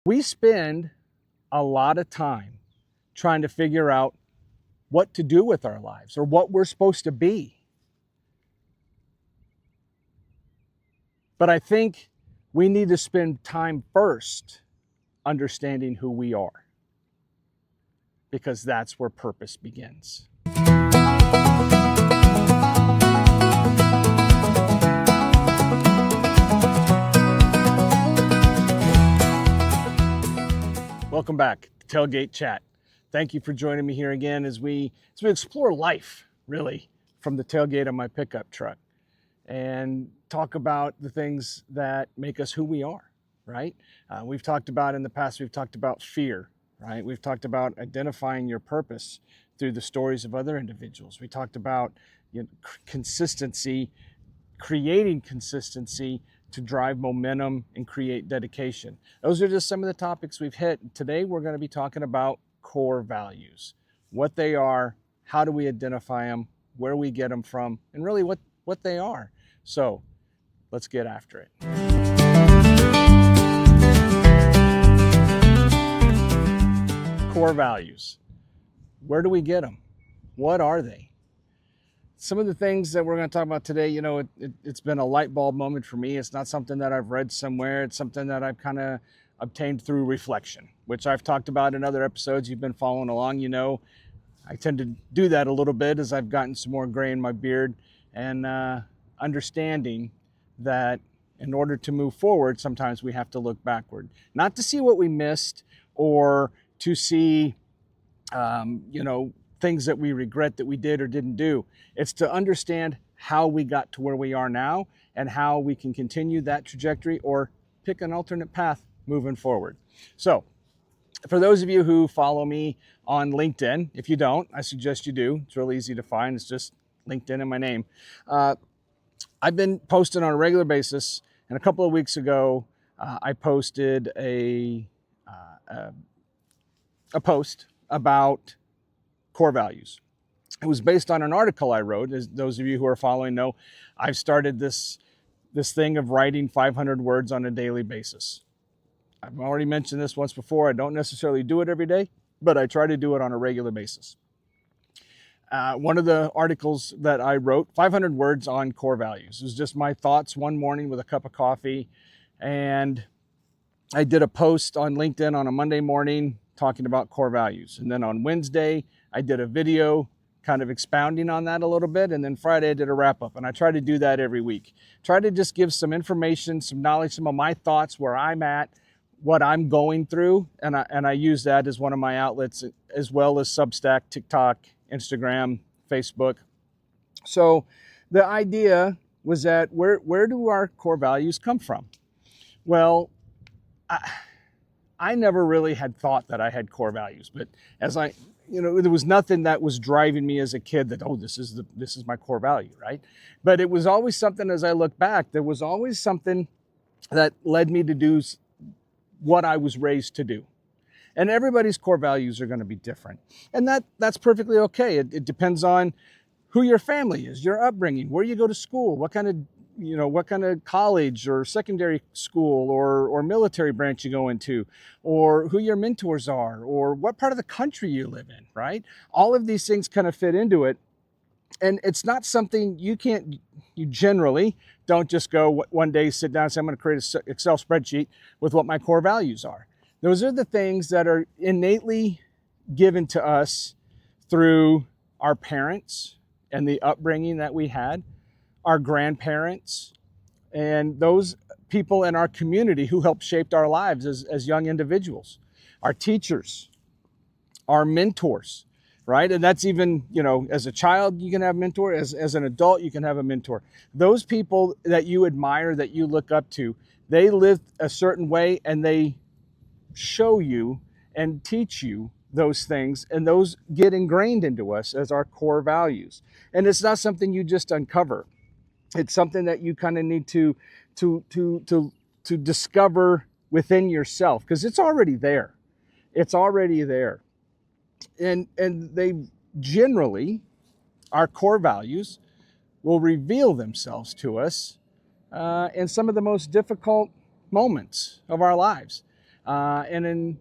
We spend a lot of time trying to figure out what to do with our lives or what we're supposed to be. But I think we need to spend time first understanding who we are, because that's where purpose begins. Welcome back to Tailgate Chat. Thank you for joining me here again as we explore life, really, from the tailgate of my pickup truck and talk about the things that make us who we are, right? We've talked about in the past, we've talked about fear, right? We've talked about identifying your purpose through the stories of other individuals. We talked about consistency, creating consistency to drive momentum and create dedication. Those are just some of the topics we've hit. Today, we're going to be talking about core values, what they are, how do we identify them, where we get them from, and really what they are. So let's get after it. Core values. Where do we get them? What are they? Some of the things that we're going to talk about today, it's been a light bulb moment for me. It's not something that I've read somewhere. It's something that I've kind of obtained through reflection, which I've talked about in other episodes. You've been following along, I tend to do that a little bit as I've gotten some more gray in my beard, and understanding that in order to move forward, sometimes we have to look backward, not to see what we missed or to see, things that we regret that we did or didn't do. It's to understand how we got to where we are now and how we can continue that trajectory or pick an alternate path moving forward. So for those of you who follow me on LinkedIn, if you don't, I suggest you do. It's really easy to find. It's just LinkedIn and my name. I've been posting on a regular basis, and a couple of weeks ago, I posted a post about core values. It was based on an article I wrote. As those of you who are following know, I've started this thing of writing 500 words on a daily basis. I've already mentioned this once before. I don't necessarily do it every day, but I try to do it on a regular basis. One of the articles that I wrote, 500 words on core values. It was just my thoughts one morning with a cup of coffee. And I did a post on LinkedIn on a Monday morning talking about core values. And then on Wednesday, I did a video kind of expounding on that a little bit. And then Friday, I did a wrap up. And I try to do that every week. Try to just give some information, some knowledge, some of my thoughts, where I'm at, what I'm going through. And I use that as one of my outlets, as well as Substack, TikTok, Instagram, Facebook. So the idea was that where do our core values come from? Well, I never really had thought that I had core values, but as there was nothing that was driving me as a kid that, this is my core value, right? But it was always something, as I look back, there was always something that led me to do what I was raised to do. And everybody's core values are going to be different. And that's perfectly okay. It depends on who your family is, your upbringing, where you go to school, what kind of college or secondary school or military branch you go into, or who your mentors are, or what part of the country you live in, right? All of these things kind of fit into it. And it's not something you generally don't just go one day, sit down and say, I'm going to create an Excel spreadsheet with what my core values are. Those are the things that are innately given to us through our parents and the upbringing that we had, our grandparents, and those people in our community who helped shape our lives as young individuals, our teachers, our mentors, right? And that's even, as a child, you can have a mentor. As an adult, you can have a mentor. Those people that you admire, that you look up to, they live a certain way and they show you and teach you those things, and those get ingrained into us as our core values. And it's not something you just uncover. It's something that you kind of need to discover within yourself, because it's already there. It's already there. And they generally, our core values will reveal themselves to us in some of the most difficult moments of our lives. And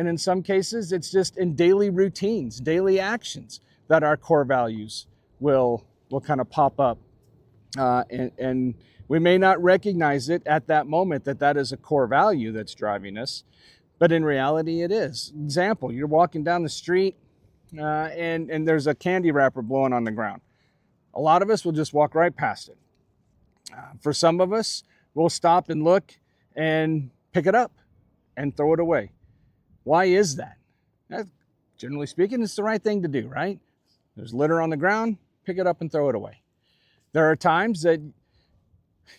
in some cases, it's just in daily routines, daily actions that our core values will kind of pop up. And we may not recognize it at that moment that that is a core value that's driving us, but in reality it is. Example, you're walking down the street and there's a candy wrapper blowing on the ground. A lot of us will just walk right past it. For some of us, we'll stop and look and pick it up and throw it away. Why is that? Generally speaking, it's the right thing to do, right? There's litter on the ground, pick it up and throw it away. There are times that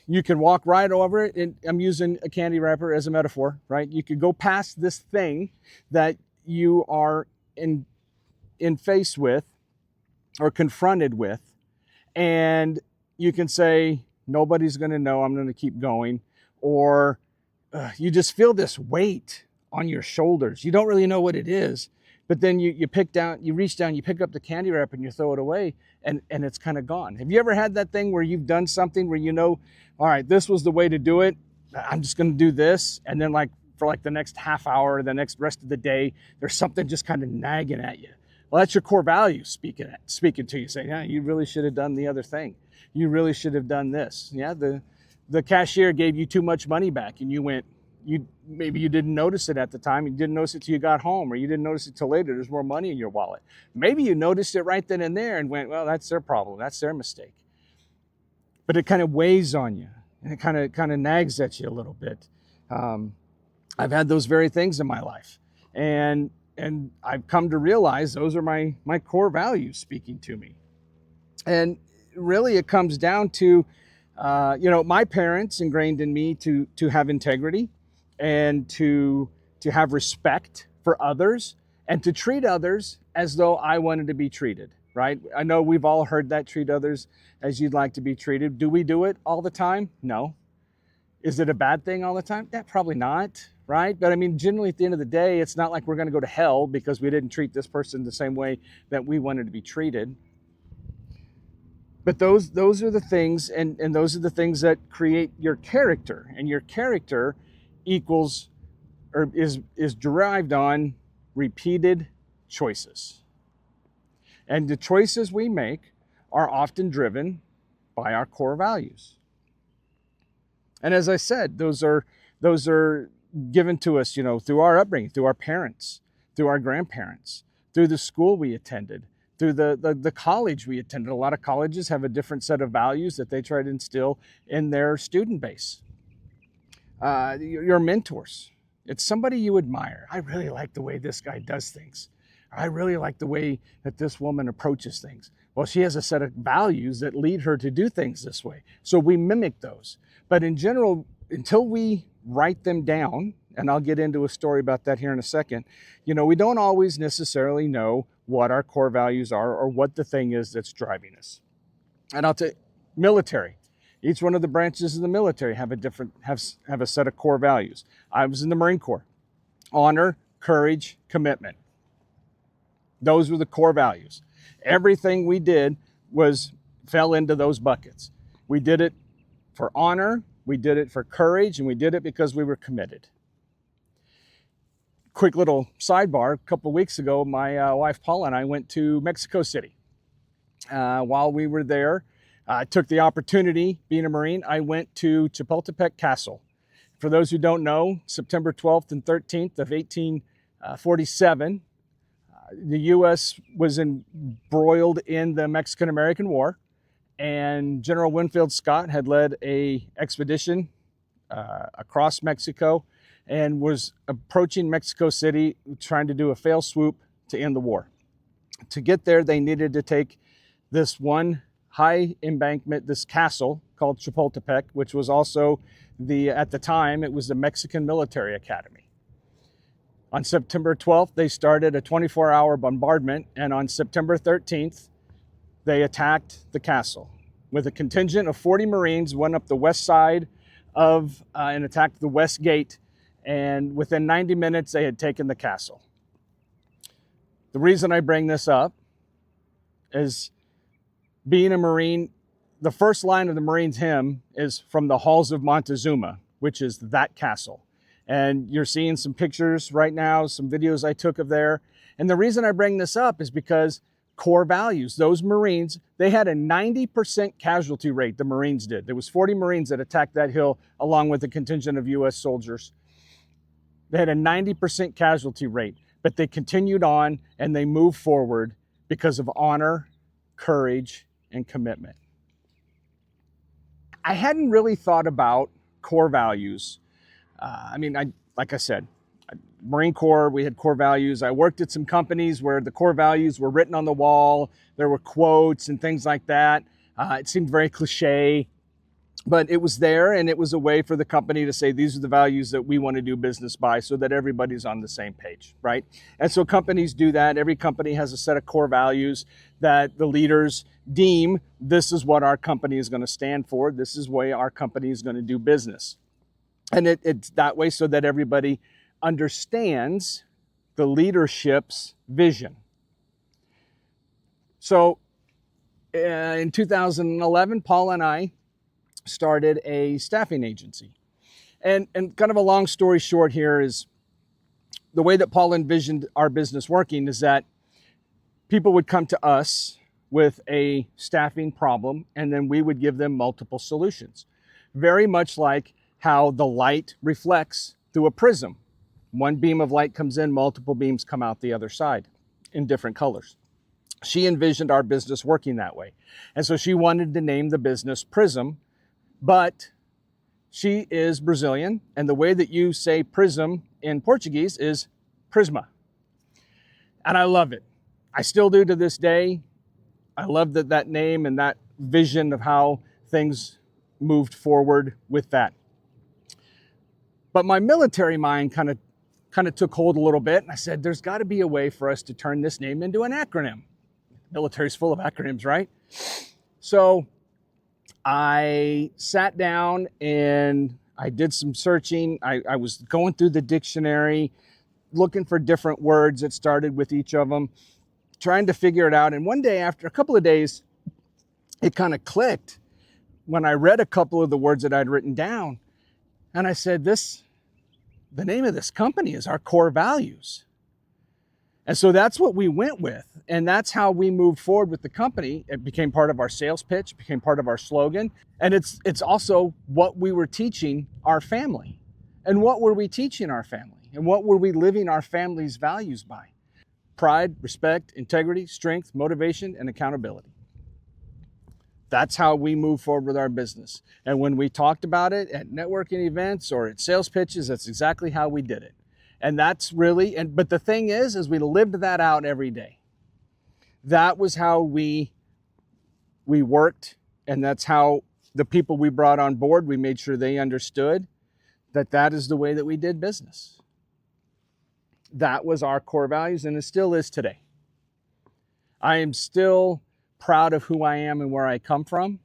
you can walk right over it, and I'm using a candy wrapper as a metaphor, right? You could go past this thing that you are in face with or confronted with, and you can say, nobody's going to know, I'm going to keep going. Or you just feel this weight on your shoulders. You don't really know what it is, but then you reach down, you pick up the candy wrapper and you throw it away, and it's kind of gone. Have you ever had that thing where you've done something where you know, all right, this was the way to do it, I'm just going to do this, and then for the next half hour, the next rest of the day, there's something just kind of nagging at you. Well, that's your core values speaking to you, saying, yeah, you really should have done the other thing. You really should have done this. Yeah, the cashier gave you too much money back, and you went, maybe you didn't notice it at the time. You didn't notice it till you got home, or you didn't notice it till later. There's more money in your wallet. Maybe you noticed it right then and there and went, well, that's their problem. That's their mistake. But it kind of weighs on you, and it kind of nags at you a little bit. I've had those very things in my life, and I've come to realize those are my core values speaking to me. And really, it comes down to, my parents ingrained in me to have integrity, and to have respect for others, and to treat others as though I wanted to be treated, right? I know we've all heard that, treat others as you'd like to be treated. Do we do it all the time? No. Is it a bad thing all the time? Yeah, probably not, right? But I mean, generally at the end of the day, it's not like we're going to go to hell because we didn't treat this person the same way that we wanted to be treated. But those are the things, and those are the things that create your character, and your character equals or is derived on repeated choices. And the choices we make are often driven by our core values. And as I said, those are given to us, through our upbringing, through our parents, through our grandparents, through the school we attended, through the college we attended. A lot of colleges have a different set of values that they try to instill in their student base. Your mentors, it's somebody you admire. I really like the way this guy does things. I really like the way that this woman approaches things. Well, she has a set of values that lead her to do things this way. So we mimic those. But in general, until we write them down, and I'll get into a story about that here in a second, we don't always necessarily know what our core values are or what the thing is that's driving us. And I'll tell you, military. Each one of the branches of the military have a set of core values. I was in the Marine Corps. Honor, courage, commitment. Those were the core values. Everything we did fell into those buckets. We did it for honor, we did it for courage, and we did it because we were committed. Quick little sidebar, a couple of weeks ago, my wife Paula and I went to Mexico City. While we were there, I took the opportunity, being a Marine, I went to Chapultepec Castle. For those who don't know, September 12th and 13th of 1847, the U.S. was embroiled in the Mexican-American War, and General Winfield Scott had led an expedition across Mexico and was approaching Mexico City, trying to do a fail swoop to end the war. To get there, they needed to take this one high embankment, this castle called Chapultepec, which was also at the time, it was the Mexican Military Academy. On September 12th, they started a 24-hour bombardment, and on September 13th, they attacked the castle. With a contingent of 40 Marines, went up the west side and attacked the west gate, and within 90 minutes, they had taken the castle. The reason I bring this up is, being a Marine, the first line of the Marines' hymn is from the halls of Montezuma, which is that castle. And you're seeing some pictures right now, some videos I took of there. And the reason I bring this up is because core values, those Marines, they had a 90% casualty rate, the Marines did. There was 40 Marines that attacked that hill along with a contingent of US soldiers. They had a 90% casualty rate, but they continued on and they moved forward because of honor, courage, and commitment. I hadn't really thought about core values. Like I said, Marine Corps, we had core values. I worked at some companies where the core values were written on the wall. There were quotes and things like that. It seemed very cliche, but it was there, and it was a way for the company to say, these are the values that we want to do business by, so that everybody's on the same page, right? And so companies do that. Every company has a set of core values that the leaders deem, this is what our company is going to stand for. This is the way our company is going to do business. And it's that way so that everybody understands the leadership's vision. So in 2011, Paul and I started a staffing agency. And kind of a long story short here is the way that Paul envisioned our business working is that people would come to us with a staffing problem, and then we would give them multiple solutions. Very much like how the light reflects through a prism. One beam of light comes in, multiple beams come out the other side in different colors. She envisioned our business working that way. And so she wanted to name the business Prism, but she is Brazilian, and the way that you say prism in Portuguese is PRISMA. And I love it. I still do to this day. I love that name and that vision of how things moved forward with that. But my military mind kind of took hold a little bit, and I said, there's got to be a way for us to turn this name into an acronym. Military's full of acronyms, right? So I sat down and I did some searching. I was going through the dictionary, looking for different words that started with each of them, trying to figure it out. And one day, after a couple of days, it kind of clicked when I read a couple of the words that I'd written down. And I said, the name of this company is our core values. And so that's what we went with. And that's how we moved forward with the company. It became part of our sales pitch, became part of our slogan. And it's also what we were teaching our family. And what were we teaching our family? And what were we living our family's values by? Pride, respect, integrity, strength, motivation, and accountability. That's how we move forward with our business. And when we talked about it at networking events or at sales pitches, that's exactly how we did it. And that's really, but the thing is we lived that out every day. That was how we worked, and that's how the people we brought on board, we made sure they understood that is the way that we did business. That was our core values, and it still is today. I am still proud of who I am and where I come from.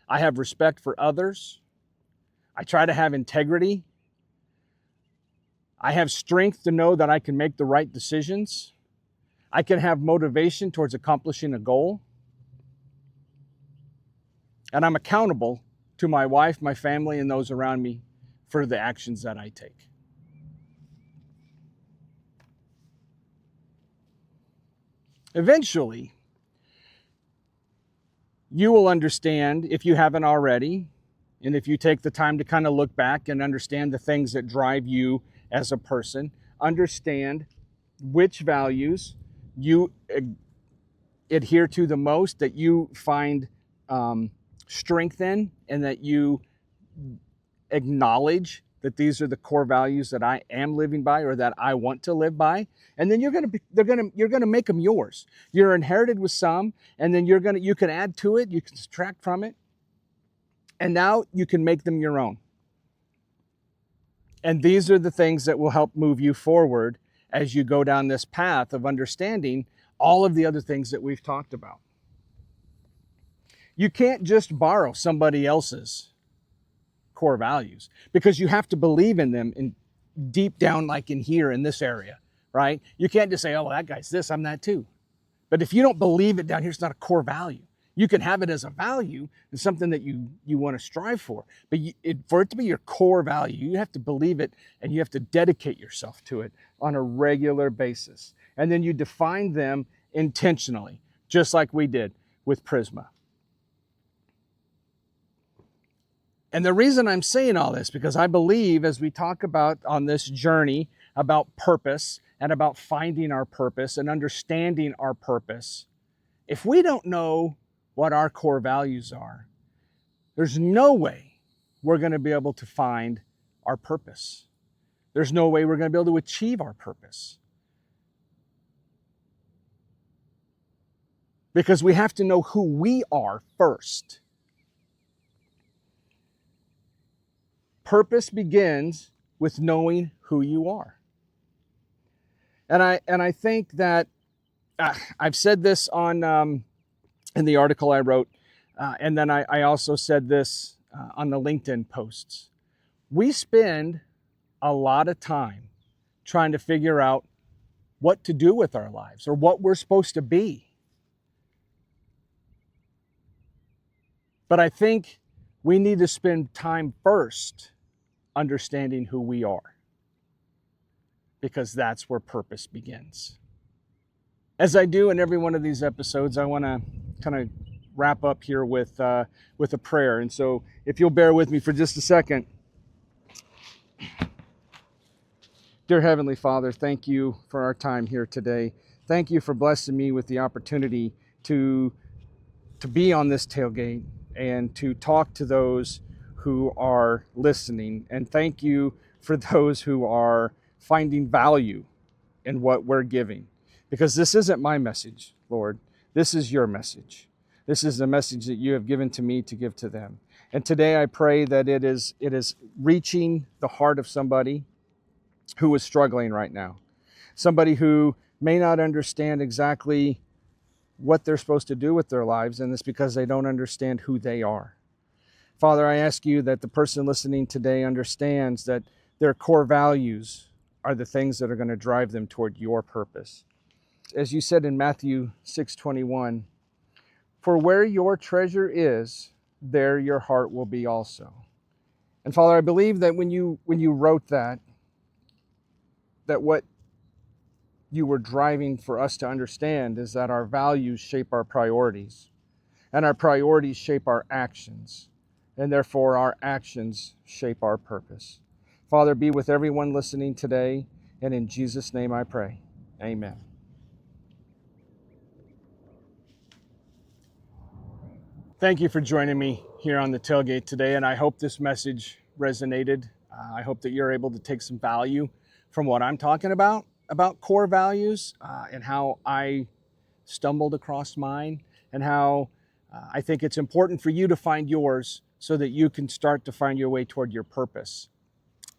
I have respect for others. I try to have integrity. I have strength to know that I can make the right decisions. I can have motivation towards accomplishing a goal. And I'm accountable to my wife, my family, and those around me for the actions that I take. Eventually, you will understand, if you haven't already, and if you take the time to kind of look back and understand the things that drive you as a person, understand which values you adhere to the most, that you find strength in, and that you acknowledge that these are the core values that I am living by or that I want to live by. And then you're going to make them yours. You're inherited with some, and then you can add to it, you can subtract from it, and now you can make them your own. And these are the things that will help move you forward as you go down this path of understanding all of the other things that we've talked about. You can't just borrow somebody else's core values, because you have to believe in them in deep down, like in here in this area, right? You can't just say, oh, well, that guy's this, I'm that too. But if you don't believe it down here, it's not a core value. You can have it as a value and something that you want to strive for, but for it to be your core value, you have to believe it and you have to dedicate yourself to it on a regular basis. And then you define them intentionally, just like we did with PRISMA. And the reason I'm saying all this, because I believe as we talk about on this journey about purpose and about finding our purpose and understanding our purpose, if we don't know what our core values are, there's no way we're going to be able to find our purpose. There's no way we're going to be able to achieve our purpose. Because we have to know who we are first. Purpose begins with knowing who you are. And I think that I've said this on in the article I wrote, and then I also said this on the LinkedIn posts. We spend a lot of time trying to figure out what to do with our lives or what we're supposed to be. But I think we need to spend time first understanding who we are, because that's where purpose begins. As I do in every one of these episodes, I want to kind of wrap up here with a prayer. And so if you'll bear with me for just a second. Dear Heavenly Father, thank you for our time here today. Thank you for blessing me with the opportunity to be on this tailgate and to talk to those who are listening. And thank you for those who are finding value in what we're giving. Because this isn't my message, Lord. This is your message. This is the message that you have given to me to give to them. And today I pray that it is reaching the heart of somebody who is struggling right now. Somebody who may not understand exactly what they're supposed to do with their lives, and it's because they don't understand who they are. Father, I ask you that the person listening today understands that their core values are the things that are going to drive them toward your purpose. As you said in Matthew 6:21, for where your treasure is, there your heart will be also. And Father, I believe that when you wrote that what you were driving for us to understand is that our values shape our priorities, and our priorities shape our actions, and therefore our actions shape our purpose. Father, be with everyone listening today, and in Jesus' name I pray. Amen. Thank you for joining me here on the tailgate today, and I hope this message resonated. I hope that you're able to take some value from what I'm talking about core values, and how I stumbled across mine, and how I think it's important for you to find yours so that you can start to find your way toward your purpose.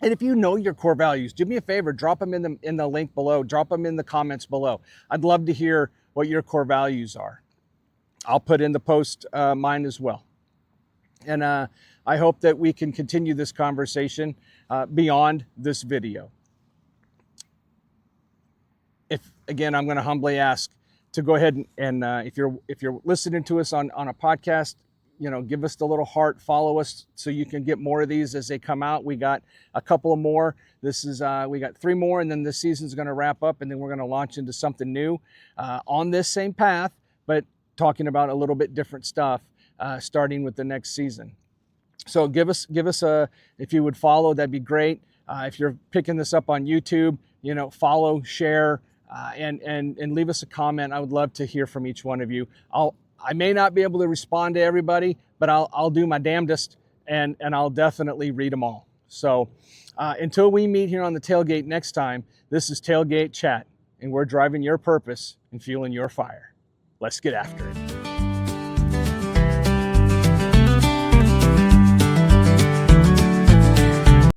And if you know your core values, do me a favor, drop them in the link below, drop them in the comments below. I'd love to hear what your core values are. I'll put in the post mine as well. And I hope that we can continue this conversation beyond this video. Again, I'm going to humbly ask to go ahead and if you're listening to us on a podcast, give us the little heart, follow us so you can get more of these as they come out. We got a couple of more. We got 3 more, and then this season's going to wrap up, and then we're going to launch into something new on this same path, but talking about a little bit different stuff, starting with the next season. So give us if you would follow, that'd be great. If you're picking this up on YouTube, follow, share, and leave us a comment. I would love to hear from each one of you. I may not be able to respond to everybody, but I'll do my damnedest, and I'll definitely read them all. So until we meet here on the tailgate next time, this is Tailgate Chat, and we're driving your purpose and fueling your fire. Let's get after it.